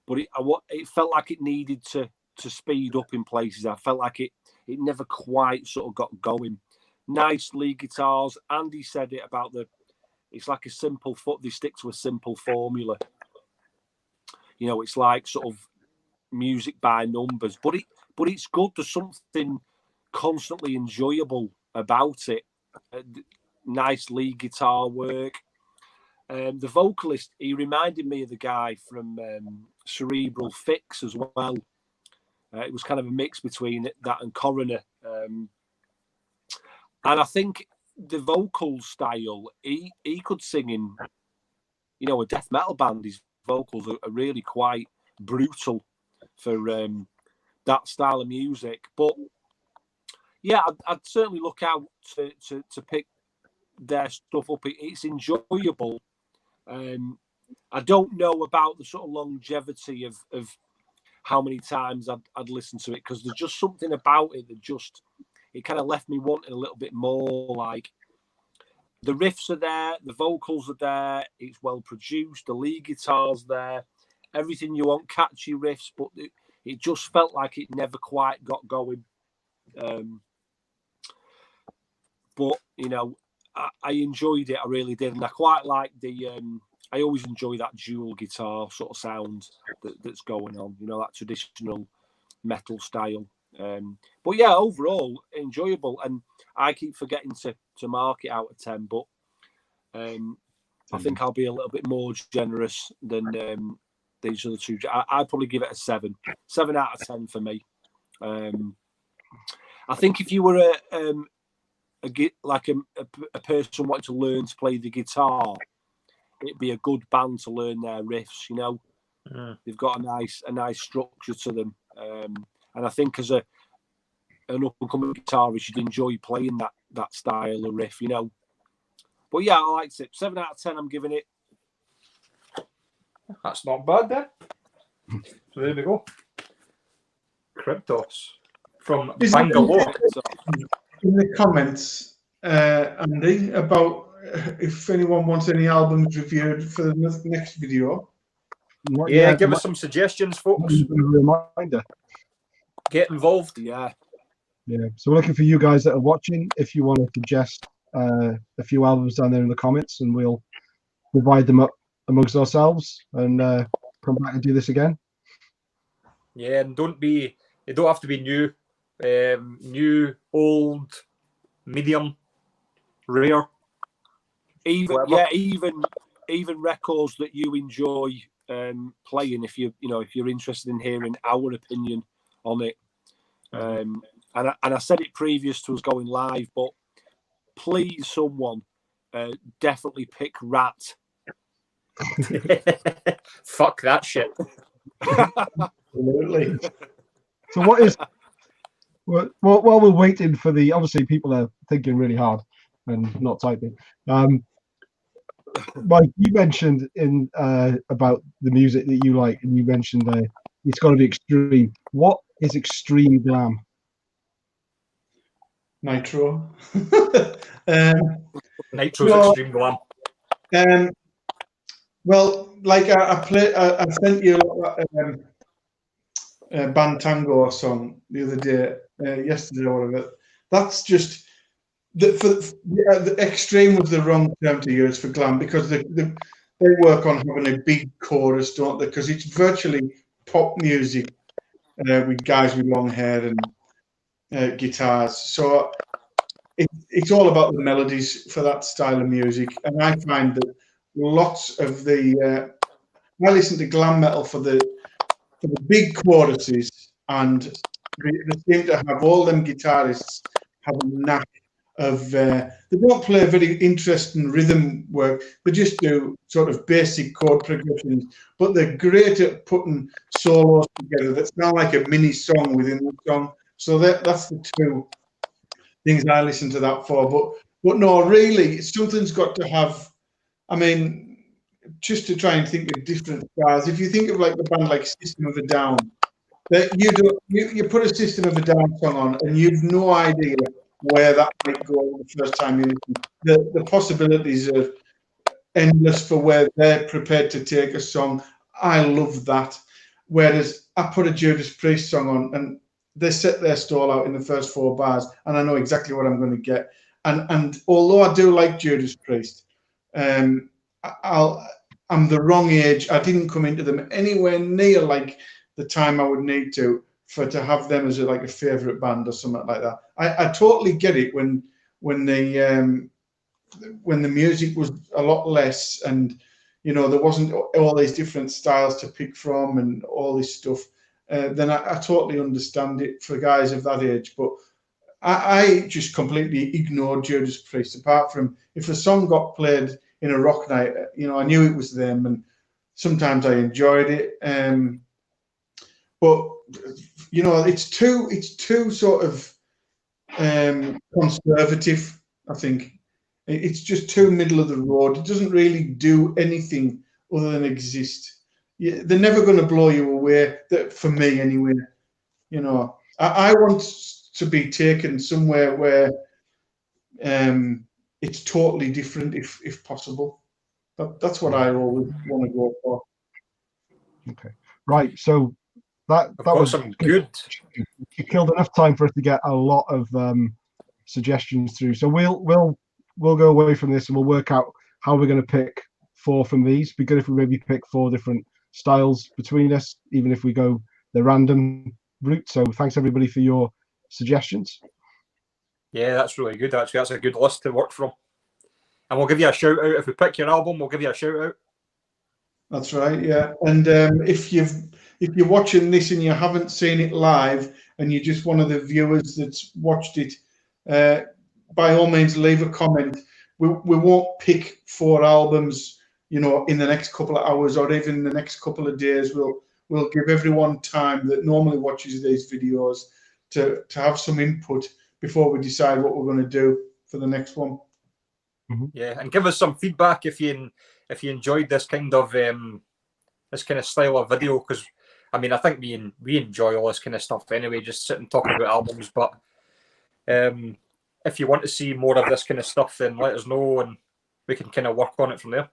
Speaker 1: but it felt like it needed to speed up in places. I felt like it never quite sort of got going. Nice lead guitars. Andy said it about it's like a simple foot. They stick to a simple formula. You know, it's like sort of music by numbers, but it's good. There's something constantly enjoyable about it. Nice lead guitar work. The vocalist, he reminded me of the guy from Cerebral Fix as well. It was kind of a mix between that and Coroner. And I think the vocal style, he could sing in, you know, a death metal band. His vocals are really quite brutal for that style of music. But yeah, I'd certainly look out to pick their stuff up. It's enjoyable. I don't know about the sort of longevity of how many times I'd listen to it, because there's just something about it that it kind of left me wanting a little bit more. Like, the riffs are there, the vocals are there, it's well produced, the lead guitar's there, everything you want, catchy riffs, but it just felt like it never quite got going. But, you know, I enjoyed it, I really did, and I quite like I always enjoy that dual guitar sort of sound that's going on, you know, that traditional metal style. But yeah, overall enjoyable, and I keep forgetting to mark it out of 10, but I think I'll be a little bit more generous than these other two. I'd probably give it a 7 out of 10 for me. I think if you were a person wanting to learn to play the guitar, it'd be a good band to learn their riffs. You know, they've got a nice structure to them, and I think as an up and coming guitarist, you'd enjoy playing that style of riff. You know, but yeah, I liked it. 7 out of 10. I'm giving it.
Speaker 2: That's not bad then. So there we go. Kryptos from Bangalore.
Speaker 4: In the comments, Andy, about if anyone wants any albums reviewed for the next video.
Speaker 2: Yeah, give us some suggestions, folks.
Speaker 3: A reminder.
Speaker 2: Get involved.
Speaker 1: Yeah.
Speaker 3: So we're looking for you guys that are watching. If you want to suggest a few albums down there in the comments, and we'll divide them up amongst ourselves and come back and do this again.
Speaker 2: Yeah, and they don't have to be new. New, old, medium, rare.
Speaker 1: Even records that you enjoy playing, if you're interested in hearing our opinion on it. And I said it previous to us going live, but please, someone definitely pick Rat.
Speaker 2: Fuck that shit.
Speaker 4: Absolutely.
Speaker 3: So what is? Well, while we're waiting for obviously people are thinking really hard and not typing. Mike, you mentioned about the music that you like, and you mentioned it's got to be extreme. What is extreme glam?
Speaker 4: Nitro.
Speaker 2: Nitro's extreme glam.
Speaker 4: Well, like I sent you a Band Tango song the other day, yesterday or whatever. That's just the extreme was the wrong term to use for glam, because they work on having a big chorus, don't they? Because it's virtually pop music with guys with long hair and guitars. So it's all about the melodies for that style of music, and I find that lots of the I listen to glam metal for the big choruses, and they seem to have all them guitarists have a knack of they don't play very interesting rhythm work. They just do sort of basic chord progressions, but they're great at putting solos together that sound like a mini song within the song. So that's the two things I listen to that for. But no, really, something's got to have. I mean, just to try and think of different styles. If you think of like the band like System of a Down, that you put a System of a Down song on, and you've no idea where that might go the first time you listen. The possibilities are endless for where they're prepared to take a song. I love that. Whereas I put a Judas Priest song on, and they set their stall out in the first 4 bars, and I know exactly what I'm going to get. And although I do like Judas Priest, I'm the wrong age. I didn't come into them anywhere near like the time I would need to have them as a favorite band or something like that. I totally get it when the music was a lot less, and there wasn't all these different styles to pick from and all this stuff. Then I totally understand it for guys of that age. But I just completely ignored Judas Priest, apart from if a song got played in a rock night, I knew it was them, and sometimes I enjoyed it. But it's too sort of conservative. I think it's just too middle of the road. It doesn't really do anything other than exist. They're never going to blow you away. For me, anyway. I want to be taken somewhere where it's totally different, if possible. That's what I always want to go for.
Speaker 3: Okay, right. So that was
Speaker 2: some good.
Speaker 3: You killed enough time for us to get a lot of suggestions through. So we'll go away from this and we'll work out how we're going to pick 4 from these. It'd be good if we maybe pick 4 different styles between us, even if we go the random route. So thanks everybody for your suggestions.
Speaker 2: Yeah, that's really good. Actually, that's a good list to work from. And we'll give you a shout out if we pick your album. We'll give you a shout out.
Speaker 4: That's right. Yeah, and if you're watching this and you haven't seen it live, and you're just one of the viewers that's watched it, by all means leave a comment. We won't pick 4 albums, in the next couple of hours or even the next couple of days. We'll give everyone time that normally watches these videos to have some input before we decide what we're going to do for the next one.
Speaker 3: Mm-hmm.
Speaker 2: Yeah, and give us some feedback if you enjoyed this kind of style of video, because I mean I think we enjoy all this kind of stuff anyway, just sitting talking about albums. But if you want to see more of this kind of stuff, then let us know and we can kind of work on it from there.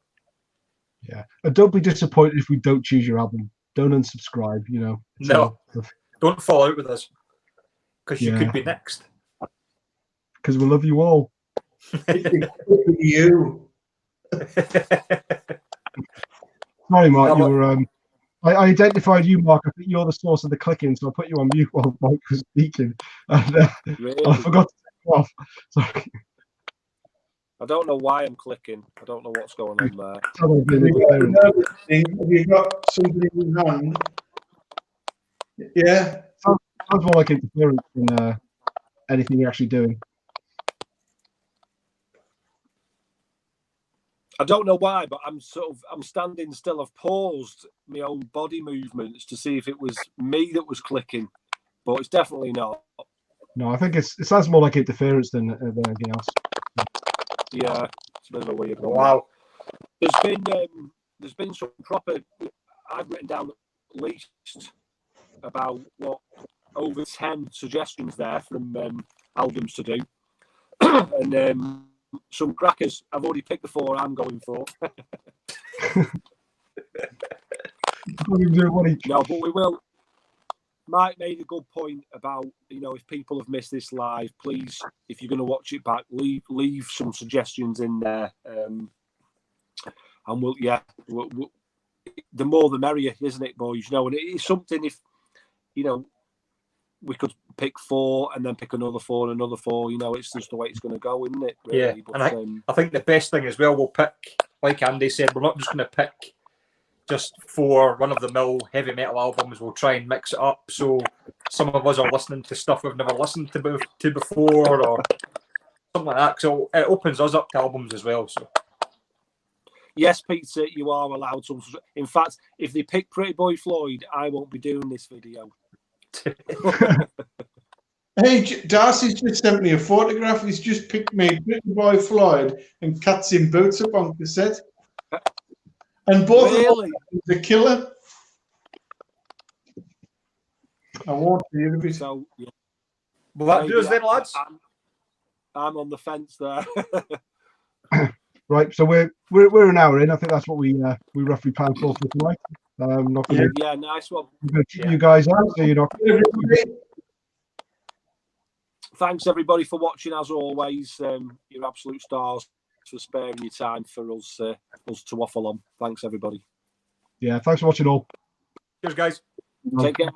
Speaker 3: Yeah, and don't be disappointed if we don't choose your album. Don't unsubscribe.
Speaker 2: No, don't fall out with us, because you could be next.
Speaker 3: Because we love you all.
Speaker 4: You.
Speaker 3: Sorry, Mark. You were. I identified you, Mark. I think you're the source of the clicking, so I put you on mute while Mike was speaking, and
Speaker 1: Really?
Speaker 3: I forgot to take you off. Sorry.
Speaker 1: I don't know why I'm clicking. I don't know what's going on there.
Speaker 4: Have you got something in hand? Yeah.
Speaker 3: Sounds more like interference than anything you're actually doing.
Speaker 1: I don't know why, but I'm standing still. I've paused my own body movements to see if it was me that was clicking, but it's definitely not.
Speaker 3: No, I think it sounds more like interference than anything else.
Speaker 1: Yeah, it's a bit of a weird one.
Speaker 2: Wow.
Speaker 1: There's been some proper. I've written down at least about over 10 suggestions there from albums to do, and some crackers. I've already picked the 4 I'm going for. No, but we will. Mike made a good point about, if people have missed this live, please, if you're going to watch it back, leave some suggestions in there. And the more the merrier, isn't it, boys? And it is something, if, we could pick 4 and then pick another 4 and another 4. You know, it's just the way it's going to go, isn't it? Really?
Speaker 2: Yeah,
Speaker 1: But,
Speaker 2: and I think the best thing as well, we'll pick, like Andy said, we're not just going to pick just 4 run-of-the-mill heavy metal albums. We'll try and mix it up, so some of us are listening to stuff we've never listened to before, or something like that. So it opens us up to albums as well. So.
Speaker 1: Yes, Peter, you are allowed some. In fact, if they pick Pretty Boy Floyd, I won't be doing this video.
Speaker 4: Hey, Darcy's just sent me a photograph. He's just picked me Pretty Boy Floyd and Cats in Boots up on cassette. And both of them the killer. I won't hear of it.
Speaker 1: So, yeah.
Speaker 2: Will that do us then, lads?
Speaker 1: I'm on the fence there.
Speaker 3: Right, so we're an hour in. I think that's what we roughly planned for tonight. Not gonna,
Speaker 1: yeah, nice one.
Speaker 3: You guys out, so you're not.
Speaker 1: Thanks everybody for watching. As always, you're absolute stars for sparing your time for us to waffle on. Thanks everybody.
Speaker 3: Yeah, thanks for watching all.
Speaker 2: Cheers, guys.
Speaker 1: Take care.